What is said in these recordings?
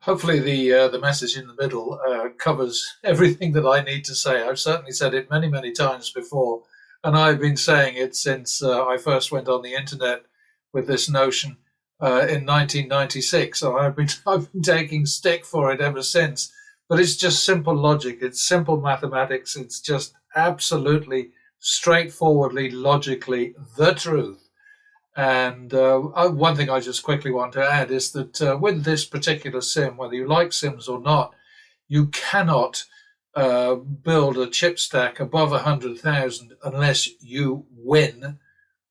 Hopefully, the message in the middle covers everything that I need to say. I've certainly said it many, many times before, and I've been saying it since I first went on the internet with this notion in 1996. So I've been taking stick for it ever since. But it's just simple logic. It's simple mathematics. It's just absolutely straightforwardly, logically the truth. And one thing I just quickly want to add is that with this particular sim, whether you like sims or not, you cannot build a chip stack above 100,000 unless you win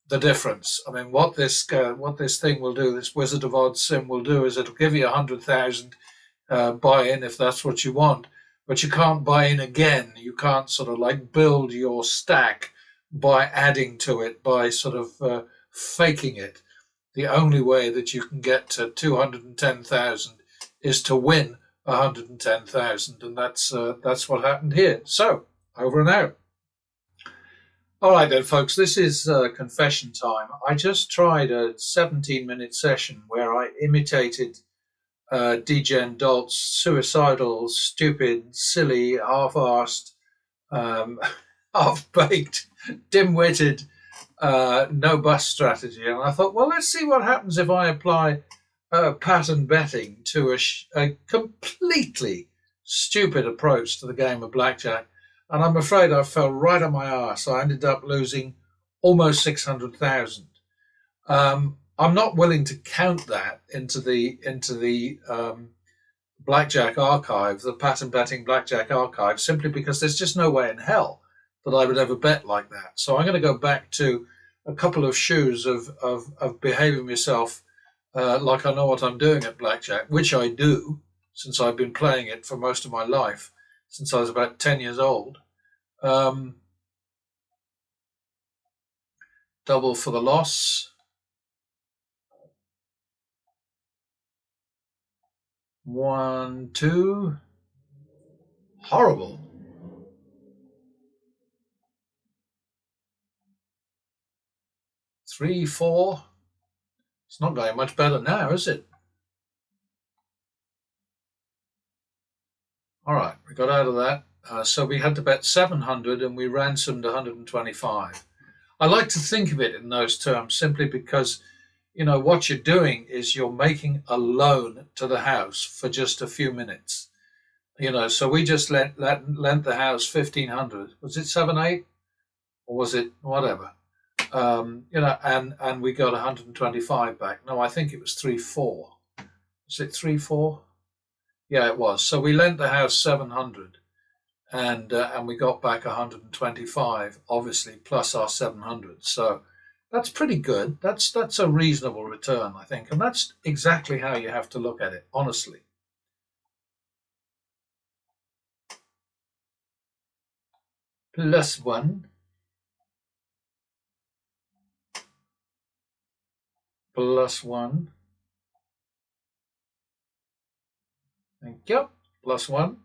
the difference. I mean, what this thing will do, this Wizard of Oz sim will do, is it'll give you 100,000 buy in if that's what you want, but you can't buy in again. You can't sort of like build your stack by adding to it, by sort of faking it. The only way that you can get to 210,000 is to win 110,000, and that's what happened here. So over and out. All right then, folks. This is confession time. I just tried a 17-minute session where I imitated degen Dolt's suicidal, stupid, silly, half-arsed, um, half-baked, dim-witted no bus strategy. And I thought, well, let's see what happens if I apply pattern betting to a completely stupid approach to the game of blackjack. And I'm afraid I fell right on my arse. I ended up losing almost 600,000. I'm not willing to count that into the blackjack archive, the pattern betting blackjack archive, simply because there's just no way in hell that I would ever bet like that. So I'm going to go back to a couple of shoes of behaving myself like I know what I'm doing at blackjack, which I do since I've been playing it for most of my life, since I was about 10 years old. Um, Double for the loss. 1, 2. Horrible. 3, 4. It's not going much better now, is it? All right, we got out of that. So we had to bet 700 and we ransomed 125. I like to think of it in those terms simply because, what you're doing is you're making a loan to the house for just a few minutes. So we just lent the house 1,500. Was it 7, 8, or was it whatever? And we got 125 back. No, I think it was 3, 4. Was it 3, 4? Yeah, it was. So we lent the house 700, and we got back 125, obviously plus our 700. So that's pretty good. That's a reasonable return, I think, and that's exactly how you have to look at it, honestly. +1, +1. Thank you. +1.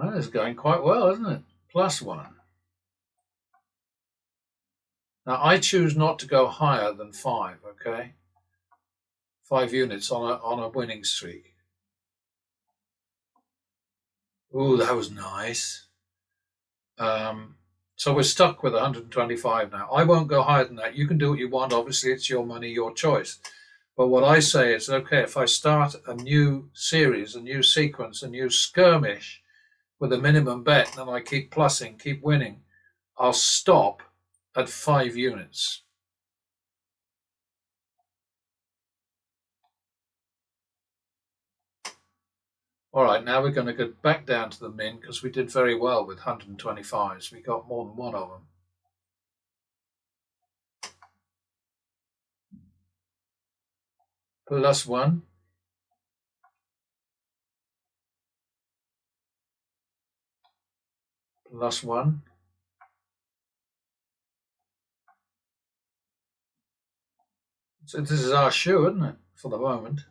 That is going quite well, isn't it? +1. Now I choose not to go higher than 5. Okay, 5 units on a winning streak. Ooh, that was nice. So we're stuck with 125 now. I won't go higher than that. You can do what you want. Obviously, it's your money, your choice. But what I say is, okay, if I start a new series, a new sequence, a new skirmish with a minimum bet, then I keep plussing, keep winning, I'll stop at 5 units. All right, now we're going to go back down to the min because we did very well with 125s. We got more than one of them. +1. +1. So this is our shoe, isn't it, for the moment?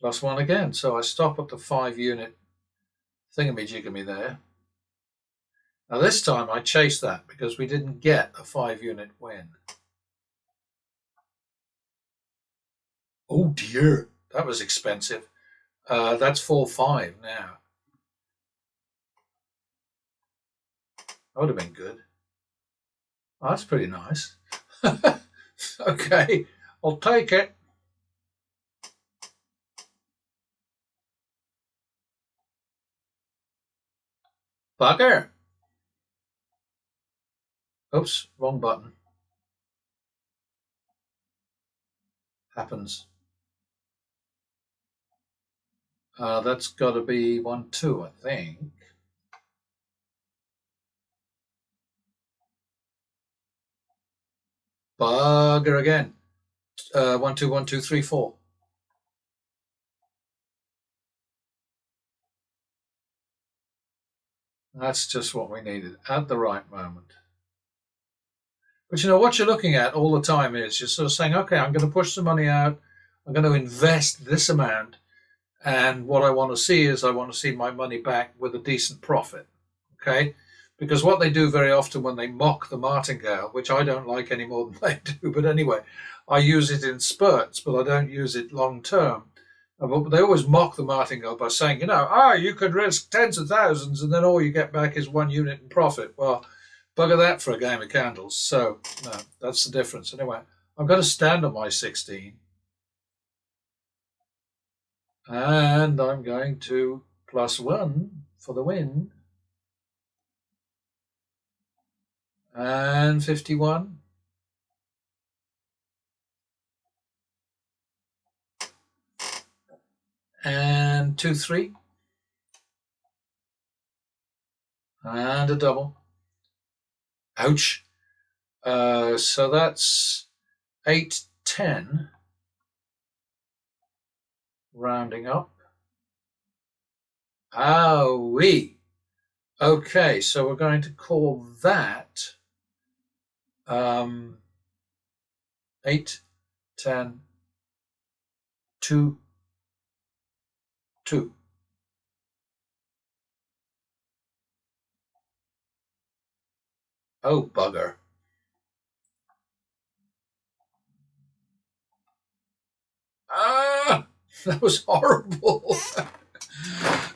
+1 again. So I stop at the 5 unit thingamajigamy there. Now this time I chased that because we didn't get a 5-unit win. Oh dear, that was expensive. That's 4-5 now. That would have been good. Oh, that's pretty nice. Okay, I'll take it. Bugger. Oops, wrong button. Happens. That's got to be 1-2, I think. Bugger again. 1-2, 1-2, 3-4. That's just what we needed at the right moment. But you know, what you're looking at all the time is you're sort of saying, okay, I'm going to push the money out. I'm going to invest this amount. And what I want to see is I want to see my money back with a decent profit. Okay? Because what they do very often when they mock the martingale, which I don't like any more than they do, but anyway, I use it in spurts, but I don't use it long term. But they always mock the martingale by saying, you could risk tens of thousands and then all you get back is 1 unit in profit. Well, bugger that for a game of candles. So, no, that's the difference. Anyway, I'm going to stand on my 16. And I'm going to +1 for the win. And 51. And 2-3. And a double. Ouch. So that's 8-10. Rounding up. Owie. Okay, so we're going to call that 8, 10, 2, 2. Oh, bugger. Ah, that was horrible.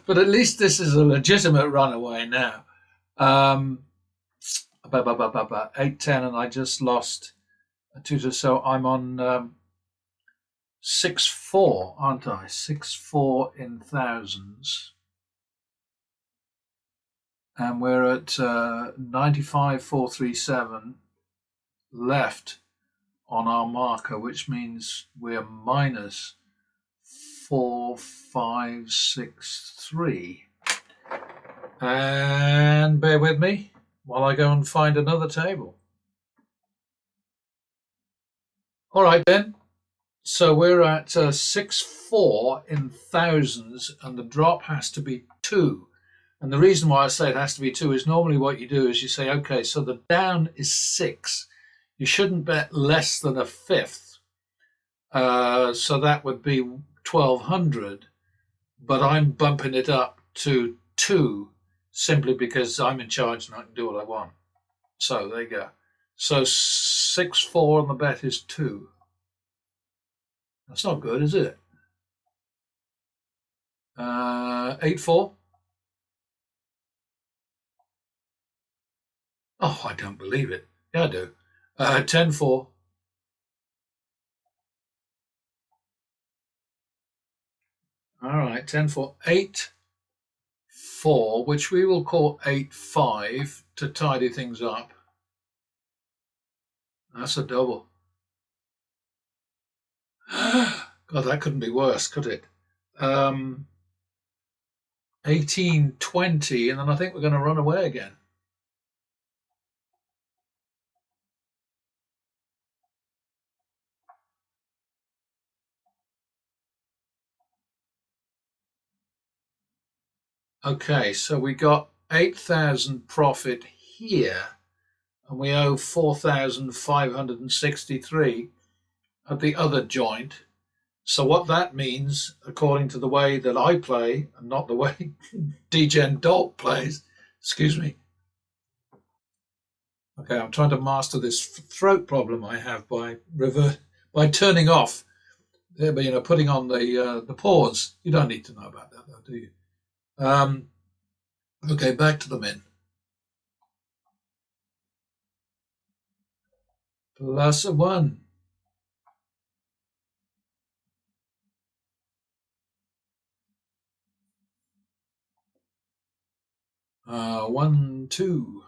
But at least this is a legitimate runaway now. 8-10, and I just lost a 2. So I'm on 6-4, aren't I? 6-4 in thousands. And we're at 95,437 left on our marker, which means we're minus 4,563. And bear with me while I go and find another table. All right then. So we're at 6-4 in thousands, and the drop has to be 2. And the reason why I say it has to be 2 is normally what you do is you say, okay, so the down is 6. You shouldn't bet less than a fifth. So that would be 1,200. But I'm bumping it up to 2 simply because I'm in charge and I can do what I want. So there you go. So 6-4 on the bet is 2. That's not good, is it? 8-4. Oh, I don't believe it. Yeah, I do. 10-4. All right, 10-4. 8-4, which we will call 8-5 to tidy things up. That's a double. God, that couldn't be worse, could it? 18-20, and then I think we're going to run away again. Okay, so we got 8,000 profit here, and we owe 4,563 at the other joint. So what that means, according to the way that I play, and not the way Degen Dalt plays, excuse me, Okay, I'm trying to master this throat problem I have by turning off, putting on the pause. You don't need to know about that, though, do you? Okay, back to the min. +1. One, two.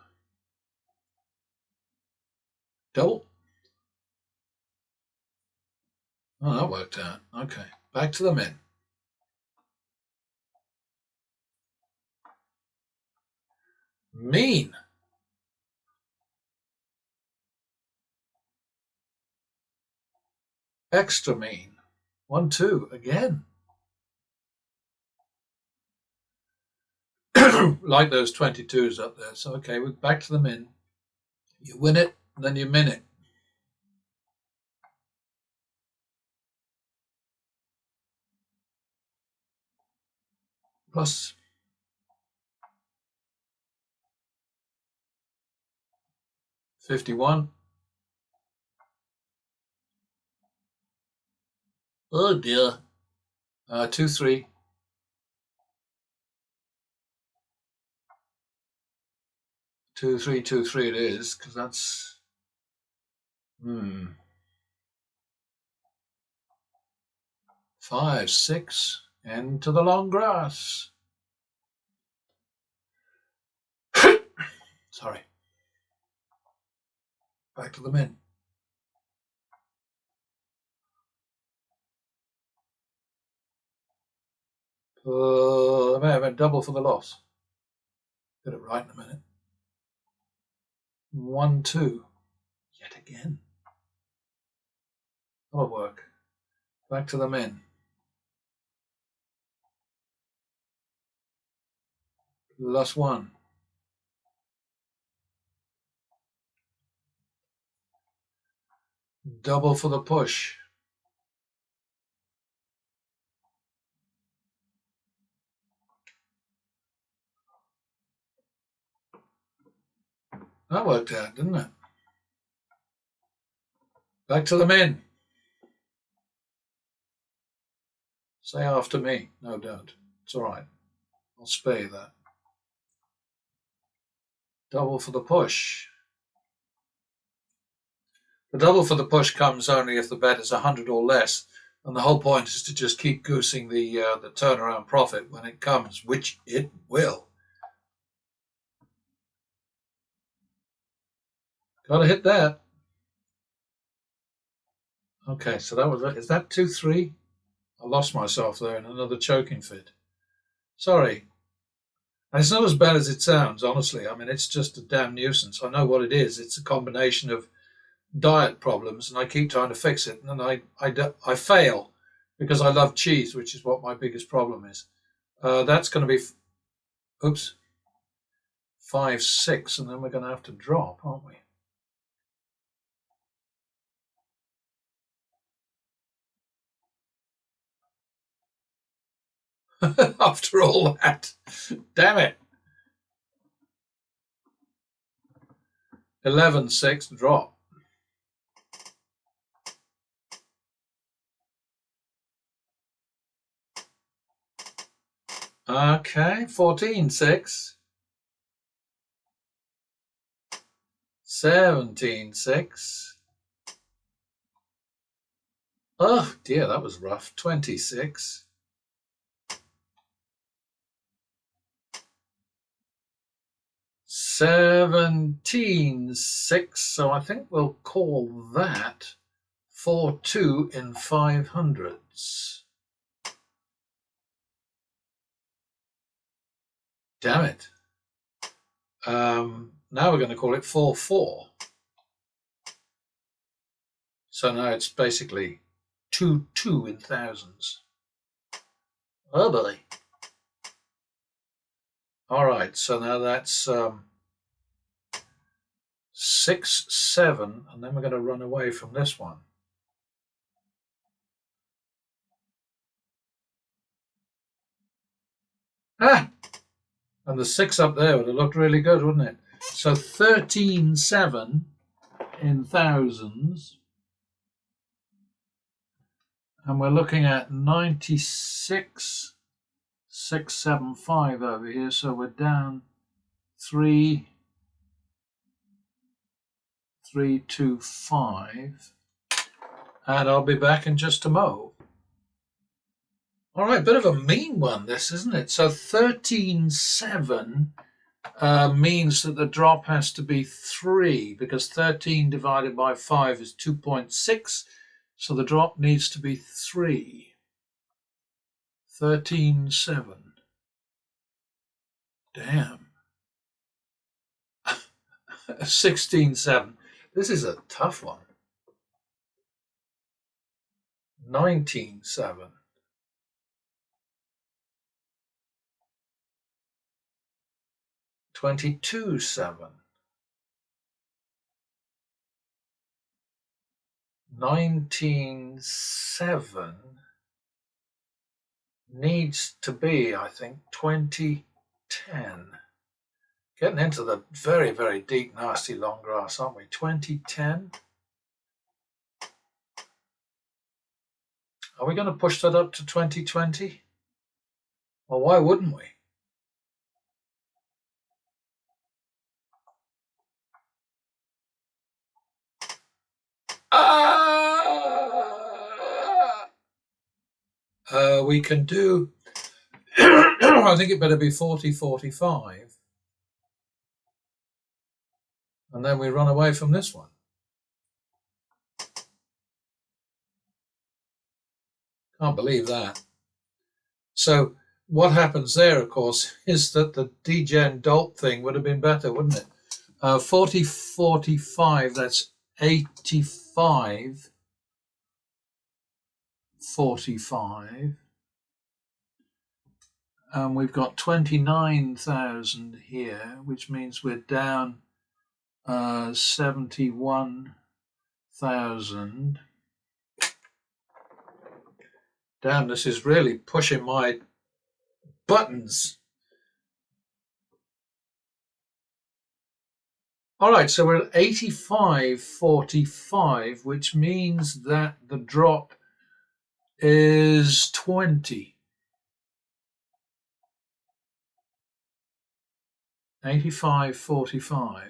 Double. Oh, that worked out. Okay, back to the min. Mean. Extra mean. 1, 2 again. Like those 22s up there. So, okay, we're back to the min. You win it, and then you min it. Plus 51. Oh dear. 2, 3. 2, 3, 2, 3 it is, because that's 5, 6. Into the long grass. Sorry. Back to the min. I may have a double for the loss. Get it right in a minute. 1, 2. Yet again. That'll work. Back to the min. +1. Double for the push. That worked out, didn't it? Back to the min. Say after me. No, don't. It's all right. I'll spare you that. Double for the push. The double for the push comes only if the bet is 100 or less, and the whole point is to just keep goosing the turnaround profit when it comes, which it will. Got to hit that. Okay, so that was it. Is that 2, 3? I lost myself there in another choking fit. Sorry. And it's not as bad as it sounds, honestly. I mean, it's just a damn nuisance. I know what it is. It's a combination of diet problems, and I keep trying to fix it, and then I fail because I love cheese, which is what my biggest problem is. That's going to be, oops, 5, 6, and then we're going to have to drop, aren't we? After all that, damn it. 11, 6, drop. Okay, 14, 6. 17, 6. Oh dear, that was rough. 26. 17, 6. So I think we'll call that 4, 2 in 500s. Damn it. Now we're going to call it 4, 4. So now it's basically 2, 2 in thousands. Oh boy. All right, so now that's 6, 7, and then we're going to run away from this one. Ah! And the 6 up there would have looked really good, wouldn't it? So 13.7 in thousands. And we're looking at 96,675 over here. So we're down 3,325. And I'll be back in just a mo. All right, bit of a mean one, this, isn't it? So 13.7 means that the drop has to be 3, because 13 divided by 5 is 2.6. So the drop needs to be 3. 13.7. Damn. 16.7. This is a tough one. 19.7. 22.7. 19.7 needs to be, I think, 20.10. Getting into the very, very deep, nasty long grass, aren't we? 20.10. Are we going to push that up to 2020? Well, why wouldn't we? We can do, I think it better be 40.45. And then we run away from this one. Can't believe that. So what happens there, of course, is that the degen dolt thing would have been better, wouldn't it? 40.45, that's 85.45. And we've got 29,000 here, which means we're down 71,000. Damn, this is really pushing my buttons. All right, so we're at 85.45, which means that the drop is 20. 85.45.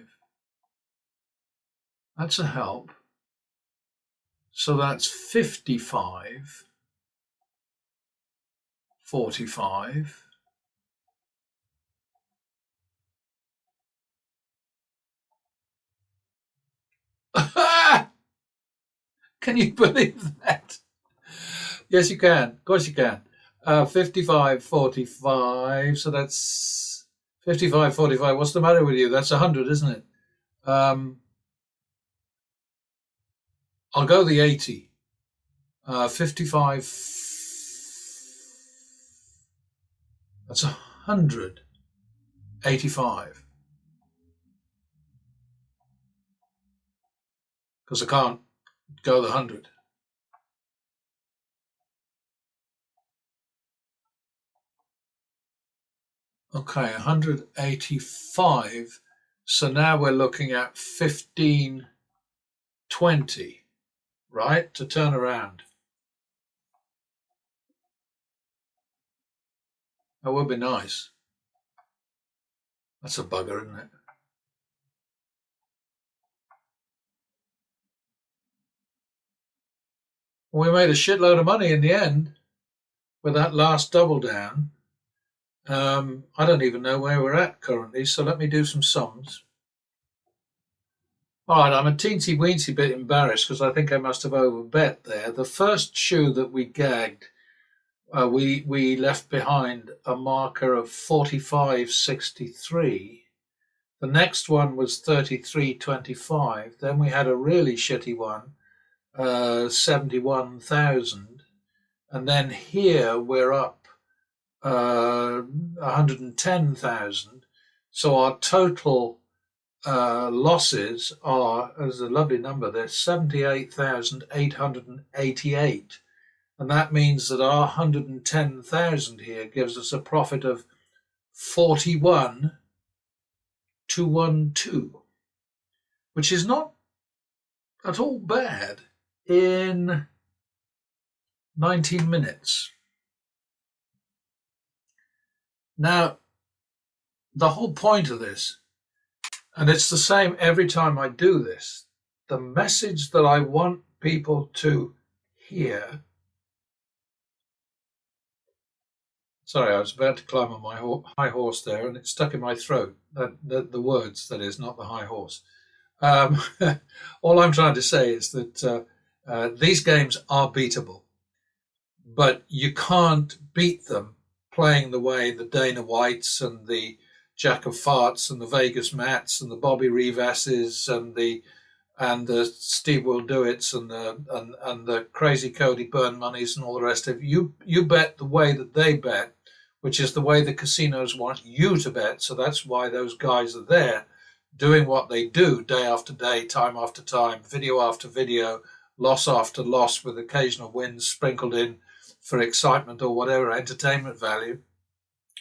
That's a help. So that's 55.45. Can you believe that? Yes, you can. Of course you can. 55.45. So that's 55.45. What's the matter with you? That's 100, isn't it? I'll go the 80. 55. That's 185. Because I can't go the 100. Okay, 185. So now we're looking at 15.20, right, to turn around. That would be nice. That's a bugger, isn't it? We made a shitload of money in the end with that last double down. I don't even know where we're at currently, so let me do some sums. All right, I'm a teensy-weensy bit embarrassed because I think I must have overbet there. The first shoe that we gagged, we left behind a marker of 45.63. The next one was 33.25. Then we had a really shitty one, 71,000. And then here we're up 110,000. So our total losses are, as a lovely number there, 78,888. And that means that our 110,000 here gives us a profit of 41 212, which is not at all bad in 19 minutes. Now, the whole point of this, and it's the same every time I do this, the message that I want people to hear. Sorry, I was about to climb on my high horse there, and it stuck in my throat. The words, that is, not the high horse. All I'm trying to say is that these games are beatable, but you can't beat them playing the way the Dana Whites and the Jack of Farts and the Vegas Mats and the Bobby Rivas's and the Steve Will Do It's and the crazy Cody Burn Moneys and all the rest of you. You bet the way that they bet, which is the way the casinos want you to bet. So that's why those guys are there doing what they do day after day, time after time, video after video, loss after loss, with occasional wins sprinkled in for excitement or whatever entertainment value.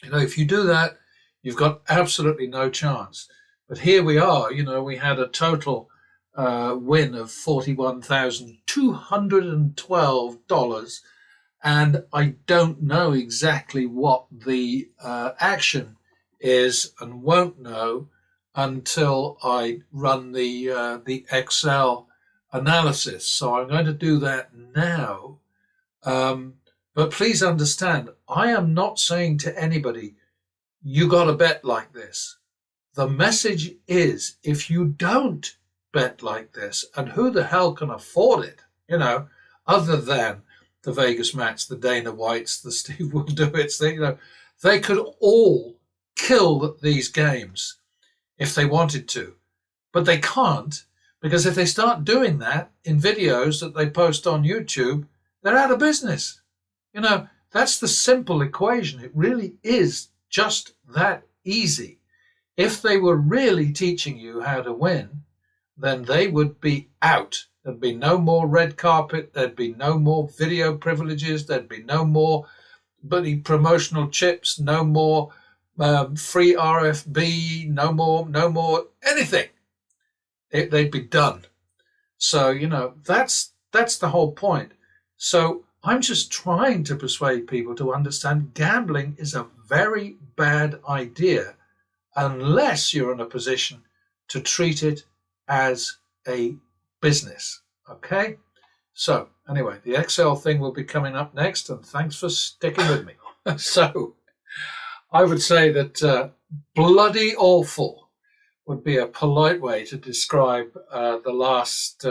You know, if you do that, you've got absolutely no chance. But here we are, you know, we had a total win of $41,212, and I don't know exactly what the action is, and won't know until I run the Excel analysis. So I'm going to do that now. But please understand, I am not saying to anybody, you got to bet like this. The message is, if you don't bet like this, and who the hell can afford it, you know, other than the Vegas Mats, the Dana Whites, the Steve Will Do It's, you know, they could all kill these games if they wanted to, but they can't, because if they start doing that in videos that they post on YouTube, they're out of business. You know, that's the simple equation. It really is just that easy. If they were really teaching you how to win, then they would be out. There'd be no more red carpet. There'd be no more video privileges. There'd be no more promotional chips, no more free RFB, no more anything. They'd be done. So, you know, that's the whole point. So I'm just trying to persuade people to understand gambling is a very bad idea unless you're in a position to treat it as a business. Okay? So anyway, the Excel thing will be coming up next, and thanks for sticking with me. So I would say that bloody awful would be a polite way to describe the last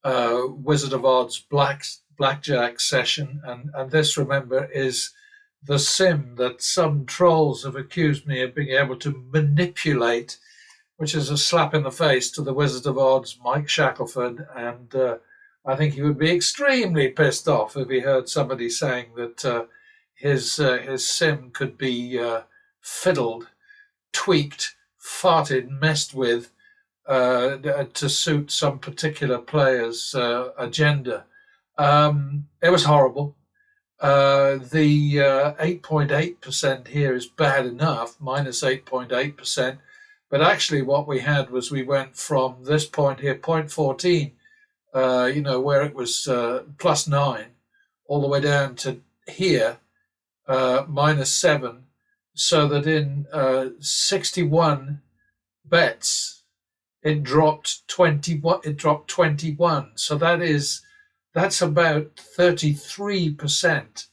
Wizard of Odds blackjack session. And this, remember, is the sim that some trolls have accused me of being able to manipulate, which is a slap in the face to the Wizard of Odds, Mike Shackelford. And I think he would be extremely pissed off if he heard somebody saying that his sim could be fiddled, tweaked, farted, messed with to suit some particular player's agenda. It was horrible. The 8.8% here is bad enough, minus 8.8%. But actually what we had was we went from this point here, 0.14, where it was plus 9, all the way down to here, minus 7, so that in 61 bets, it dropped 21. So that's about 33%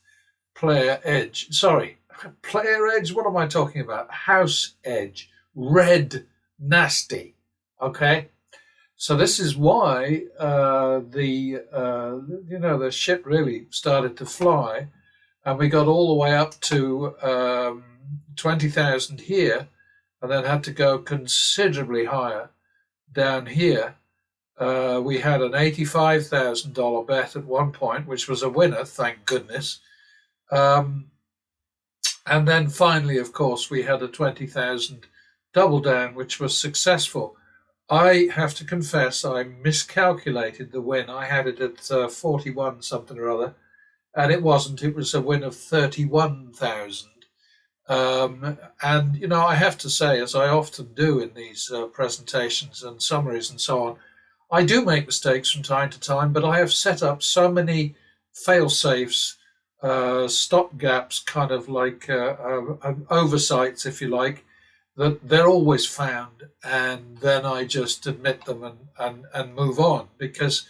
player edge. Sorry, player edge? What am I talking about? House edge. Red nasty. Okay? So this is why the shit really started to fly, and we got all the way up to 20,000 here, and then had to go considerably higher down here. We had an $85,000 bet at one point, which was a winner, thank goodness. And then finally, of course, we had a 20,000 double down, which was successful. I have to confess, I miscalculated the win. I had it at 41 something or other, and it wasn't. It was a win of 31,000. And, I have to say, as I often do in these presentations and summaries and so on, I do make mistakes from time to time, but I have set up so many fail safes, stop gaps, kind of like oversights, if you like, that they're always found, and then I just admit them and move on because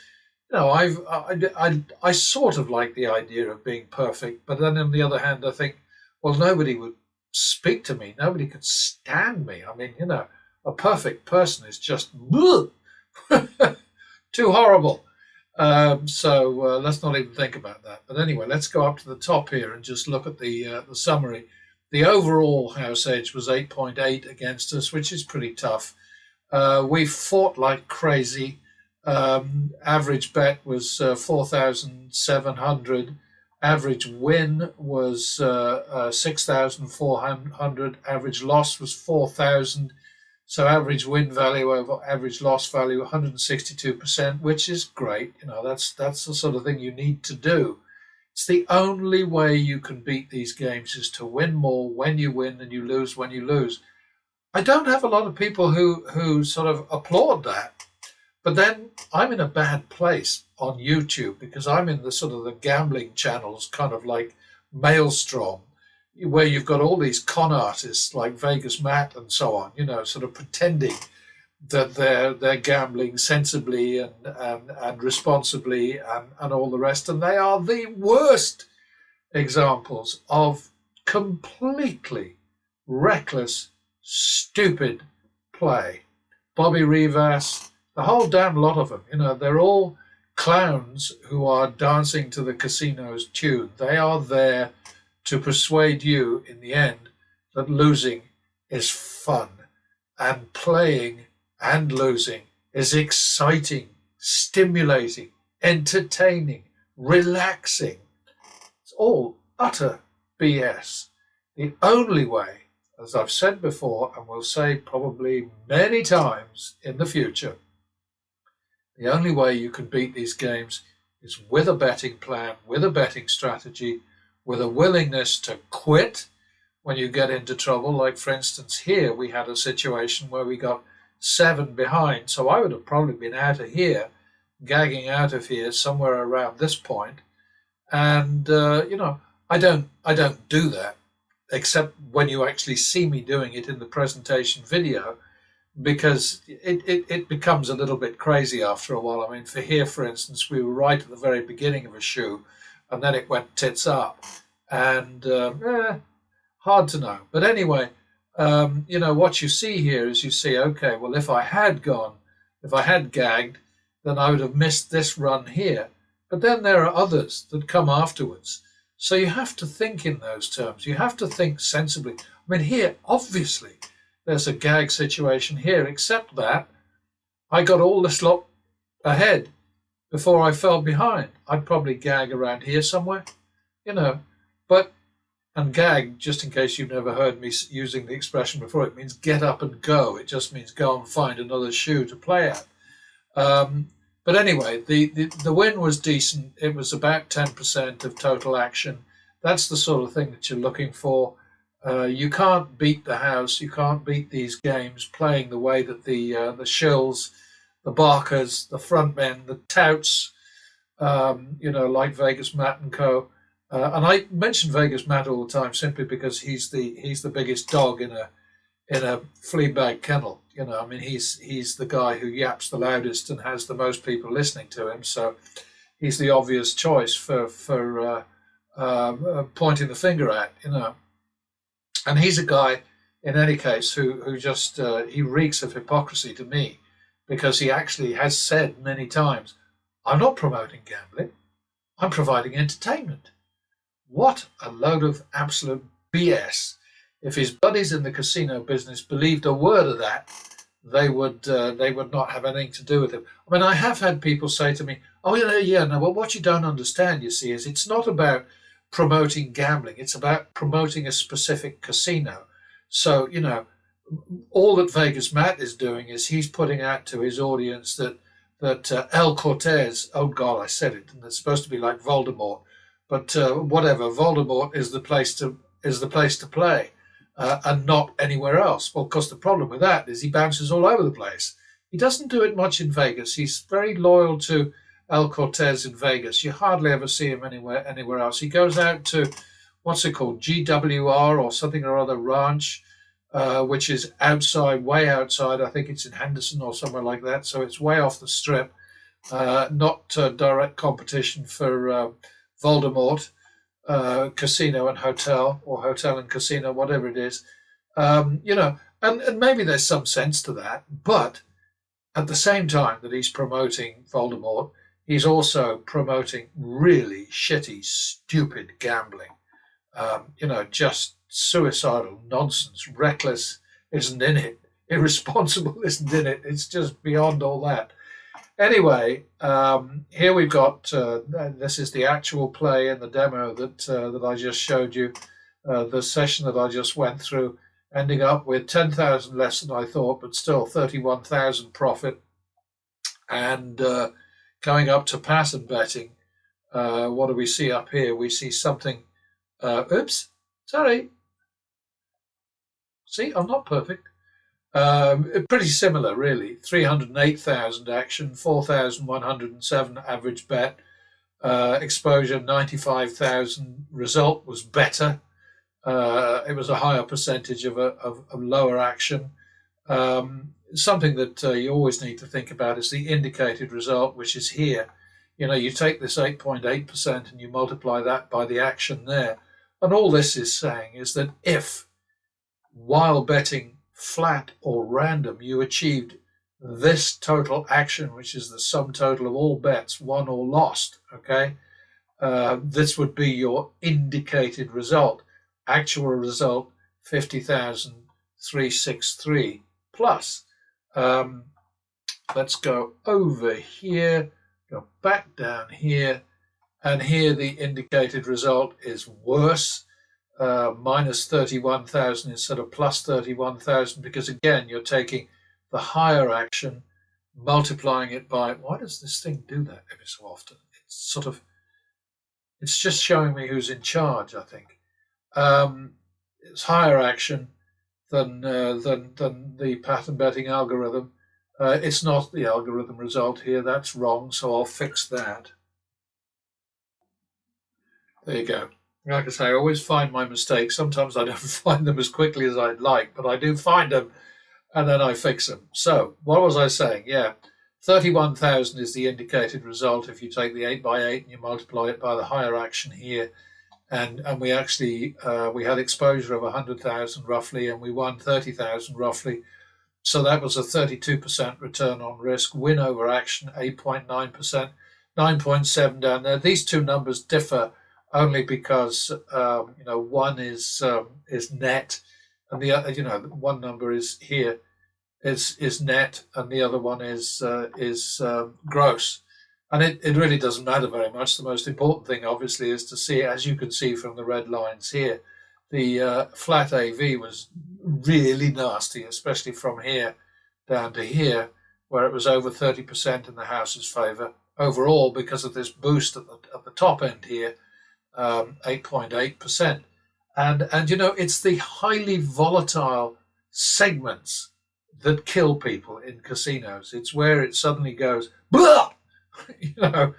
I sort of like the idea of being perfect, but then on the other hand, I think, well, nobody would speak to me, nobody could stand me. I mean, a perfect person is just too horrible. So let's not even think about that. But anyway, let's go up to the top here and just look at the summary. The overall house edge was 8.8 against us, which is pretty tough. We fought like crazy. Average bet was 4,700. Average win was 6,400. Average loss was 4,000. So average win value over average loss value, 162%, which is great. That's the sort of thing you need to do. It's the only way you can beat these games is to win more when you win and you lose when you lose. I don't have a lot of people who sort of applaud that. But then I'm in a bad place on YouTube because I'm in the sort of the gambling channels, kind of like Maelstrom, where you've got all these con artists like Vegas Matt and so on, sort of pretending that they're gambling sensibly and responsibly and all the rest. And they are the worst examples of completely reckless, stupid play. Bobby Rivas, the whole damn lot of them, they're all clowns who are dancing to the casino's tune. They are there to persuade you in the end that losing is fun and playing and losing is exciting, stimulating, entertaining, relaxing. It's all utter BS. The only way, as I've said before and will say probably many times in the future, the only way you can beat these games is with a betting plan, with a betting strategy, with a willingness to quit when you get into trouble. Like, for instance, here we had a situation where we got 7 behind. So I would have probably been out of here, gagging out of here somewhere around this point. And, I don't do that, except when you actually see me doing it in the presentation video, because it becomes a little bit crazy after a while. I mean, for instance, we were right at the very beginning of a shoe, and then it went tits up, and hard to know. But anyway, what you see here is you see, okay, well, if I had gagged, then I would have missed this run here. But then there are others that come afterwards. So you have to think in those terms. You have to think sensibly. I mean, here, obviously, there's a gag situation here, except that I got all this lot ahead before I fell behind. I'd probably gag around here somewhere, and gag, just in case you've never heard me using the expression before, it means get up and go. It just means go and find another shoe to play at. But anyway, the win was decent. It was about 10% of total action. That's the sort of thing that you're looking for. You can't beat the house. You can't beat these games playing the way that the shills, the barkers, the frontmen, the touts, like Vegas Matt and Co. And I mention Vegas Matt all the time simply because he's the biggest dog in a flea bag kennel. I mean, he's the guy who yaps the loudest and has the most people listening to him. So he's the obvious choice for pointing the finger at. And he's a guy, in any case, who just he reeks of hypocrisy to me, because he actually has said many times, "I'm not promoting gambling. I'm providing entertainment." What a load of absolute BS. If his buddies in the casino business believed a word of that, they would not have anything to do with him. I mean, I have had people say to me, "Oh, no, well, what you don't understand, you see, is it's not about promoting gambling. It's about promoting a specific casino." So, all that Vegas Matt is doing is he's putting out to his audience that El Cortez, oh God, I said it, and it's supposed to be like Voldemort, but whatever, Voldemort is the place to play. and not anywhere else. Well, of course, the problem with that is he bounces all over the place. He doesn't do it much in Vegas. He's very loyal to El Cortez in Vegas. You hardly ever see him anywhere else. He goes out to, what's it called, GWR or something or other ranch, which is outside, way outside. I think it's in Henderson or somewhere like that. So it's way off the strip, not direct competition for Voldemort Casino and Hotel, or Hotel and Casino, whatever it is. And maybe there's some sense to that. But at the same time that he's promoting Voldemort, he's also promoting really shitty, stupid gambling. Just suicidal nonsense. Reckless isn't in it. Irresponsible isn't in it. It's just beyond all that. Anyway, here we've got, this is the actual play in the demo that I just showed you, the session that I just went through, ending up with 10,000 less than I thought, but still 31,000 profit. And going up to pattern betting, what do we see up here? We see something, oops, sorry. See, I'm not perfect. Pretty similar, really. 308,000 action, 4,107 average bet, exposure 95,000. Result was better. It was a higher percentage of lower action. Something that you always need to think about is the indicated result, which is here. You take this 8.8% and you multiply that by the action there. And all this is saying is that if, while betting flat or random, you achieved this total action, which is the sum total of all bets, won or lost, okay? This would be your indicated result. Actual result, 50,363 plus. Let's go over here, go back down here, and here the indicated result is worse. Minus 31,000 instead of plus 31,000, because again, you're taking the higher action, multiplying it by, why does this thing do that every so often? It's just showing me who's in charge, I think. It's higher action than the pattern betting algorithm. It's not the algorithm result here, that's wrong, so I'll fix that. There you go. Like I say, I always find my mistakes. Sometimes I don't find them as quickly as I'd like, but I do find them, and then I fix them. So, what was I saying? Yeah, 31,000 is the indicated result if you take the 8x8 and you multiply it by the higher action here. And we actually, we had exposure of 100,000 roughly, and we won 30,000 roughly. So that was a 32% return on risk. Win over action, 8.9%, 9.7 down there. These two numbers differ only because one is net, and the other, one number is here is net, and the other one is gross, and it really doesn't matter very much. The most important thing, obviously, is to see, as you can see from the red lines here, the flat AV was really nasty, especially from here down to here, where it was over 30% in the house's favour overall because of this boost at the top end here. 8.8%, and it's the highly volatile segments that kill people in casinos. It's where it suddenly goes blah. The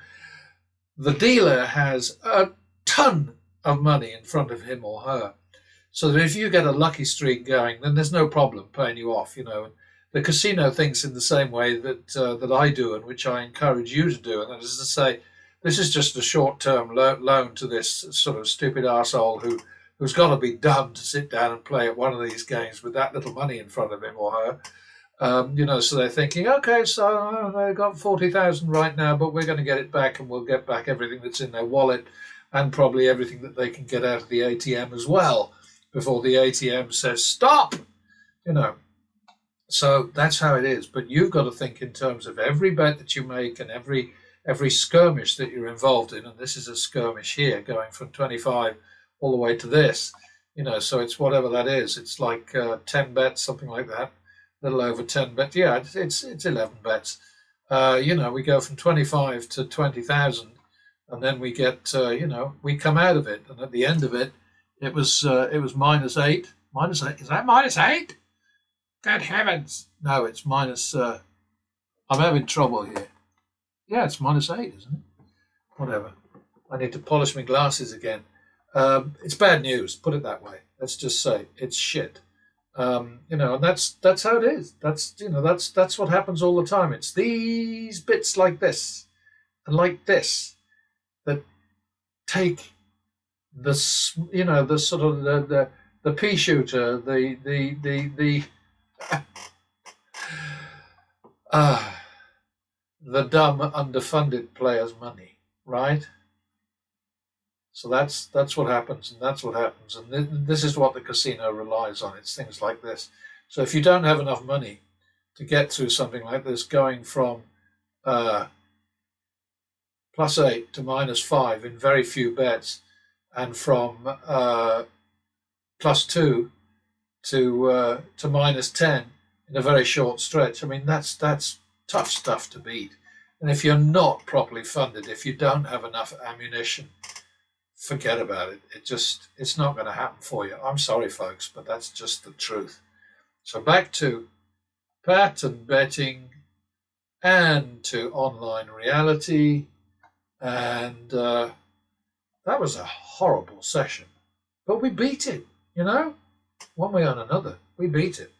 dealer has a ton of money in front of him or her, so that if you get a lucky streak going, then there's no problem paying you off. The casino thinks in the same way that I do, and which I encourage you to do, and that is to say, this is just a short-term loan to this sort of stupid arsehole who's got to be dumb to sit down and play at one of these games with that little money in front of him or her. So they're thinking, okay, so they've got 40,000 right now, but we're going to get it back, and we'll get back everything that's in their wallet and probably everything that they can get out of the ATM as well before the ATM says stop. So that's how it is. But you've got to think in terms of every bet that you make and every skirmish that you're involved in, and this is a skirmish here going from 25 all the way to this, so it's whatever that is. It's like 10 bets, something like that, a little over 10 bets. Yeah, it's 11 bets. We go from 25 to 20,000, and then we get, we come out of it, and at the end of it, it was -8, -8. Is that -8? Good heavens! No, it's minus. I'm having trouble here. Yeah, it's -8, isn't it? Whatever. I need to polish my glasses again. It's bad news. Put it that way. Let's just say it's shit. And that's how it is. That's what happens all the time. It's these bits like this and like this that take the the sort of the pea shooter, the the dumb underfunded player's money, right? So that's what happens, and that's what happens, and this is what the casino relies on. It's things like this. So if you don't have enough money to get through something like this, going from +8 to -5 in very few bets, and from +2 to -10 in a very short stretch. I mean, that's tough stuff to beat. And if you're not properly funded, if you don't have enough ammunition, forget about it. It's not going to happen for you. I'm sorry, folks, but that's just the truth. So back to pattern betting and to online reality. And that was a horrible session. But we beat it, one way or another. We beat it.